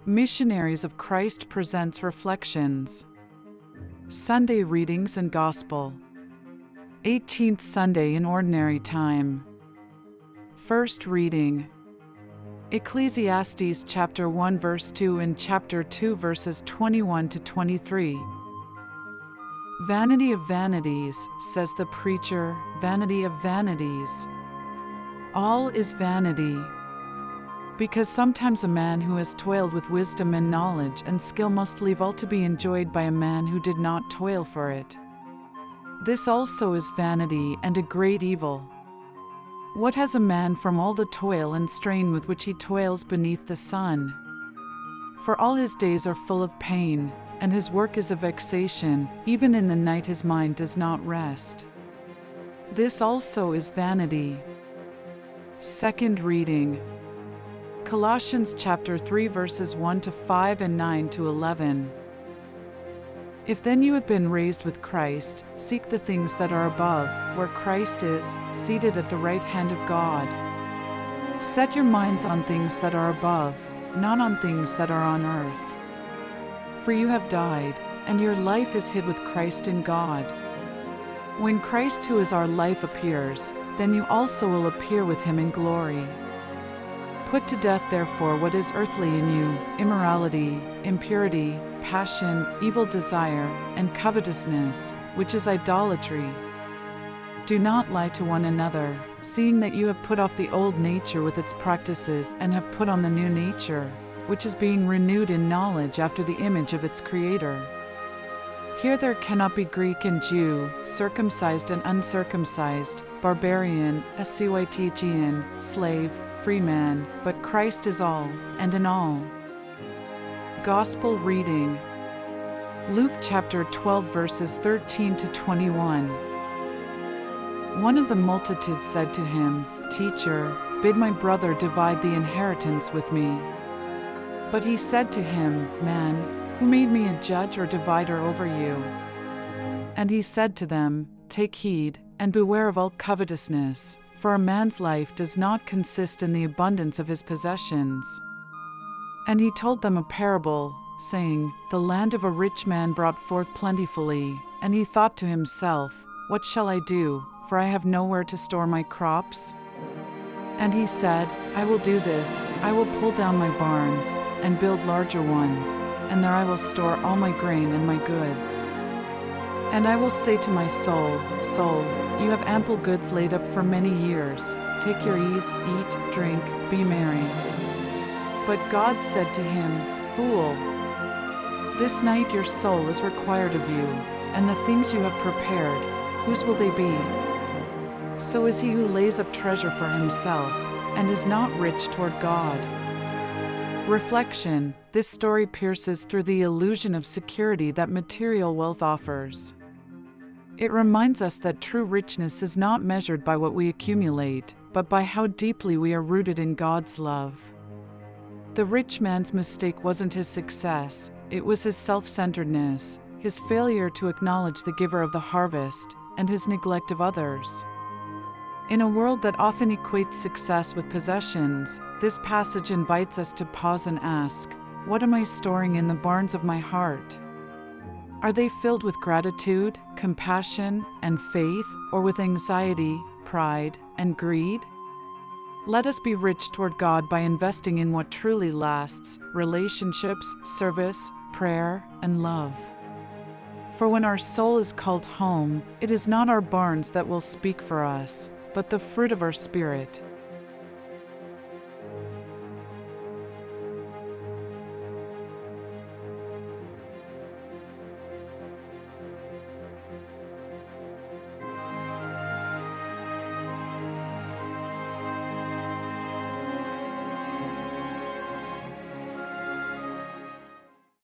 Missionaries of Christ presents Reflections. Sunday Readings and Gospel. 18th Sunday in Ordinary Time. First reading. Ecclesiastes chapter 1 verse 2 and chapter 2 verses 21 to 23. Vanity of vanities, says the preacher, vanity of vanities. All is vanity. Because sometimes a man who has toiled with wisdom and knowledge and skill must leave all to be enjoyed by a man who did not toil for it. This also is vanity and a great evil. What has a man from all the toil and strain with which he toils beneath the sun? For all his days are full of pain, and his work is a vexation, even in the night his mind does not rest. This also is vanity. Second reading. Colossians chapter 3 verses 1 to 5 and 9 to 11. If then you have been raised with Christ, seek the things that are above, where Christ is, seated at the right hand of God. Set your minds on things that are above, not on things that are on earth. For you have died, and your life is hid with Christ in God. When Christ, who is our life, appears, then you also will appear with him in glory. Put to death therefore what is earthly in you, immorality, impurity, passion, evil desire, and covetousness, which is idolatry. Do not lie to one another, seeing that you have put off the old nature with its practices and have put on the new nature, which is being renewed in knowledge after the image of its Creator. Here there cannot be Greek and Jew, circumcised and uncircumcised, barbarian, Scythian, slave, free man, but Christ is all, and in all. Gospel reading. Luke chapter 12 verses 13 to 21. One of the multitude said to him, "Teacher, bid my brother divide the inheritance with me." But he said to him, "Man, who made me a judge or divider over you?" And he said to them, "Take heed, and beware of all covetousness, for a man's life does not consist in the abundance of his possessions." And he told them a parable, saying, The land of a rich man brought forth plentifully, and he thought to himself, What shall I do, for I have nowhere to store my crops? And he said, I will do this, I will pull down my barns, and build larger ones, and there I will store all my grain and my goods. And I will say to my soul, Soul, you have ample goods laid up for many years, take your ease, eat, drink, be merry. But God said to him, Fool, this night your soul is required of you, and the things you have prepared, whose will they be? So is he who lays up treasure for himself, and is not rich toward God. Reflection. This story pierces through the illusion of security that material wealth offers. It reminds us that true richness is not measured by what we accumulate, but by how deeply we are rooted in God's love. The rich man's mistake wasn't his success, it was his self-centeredness, his failure to acknowledge the giver of the harvest, and his neglect of others. In a world that often equates success with possessions, this passage invites us to pause and ask, what am I storing in the barns of my heart? Are they filled with gratitude, compassion, and faith, or with anxiety, pride, and greed? Let us be rich toward God by investing in what truly lasts: relationships, service, prayer, and love. For when our soul is called home, it is not our barns that will speak for us, but the fruit of our spirit.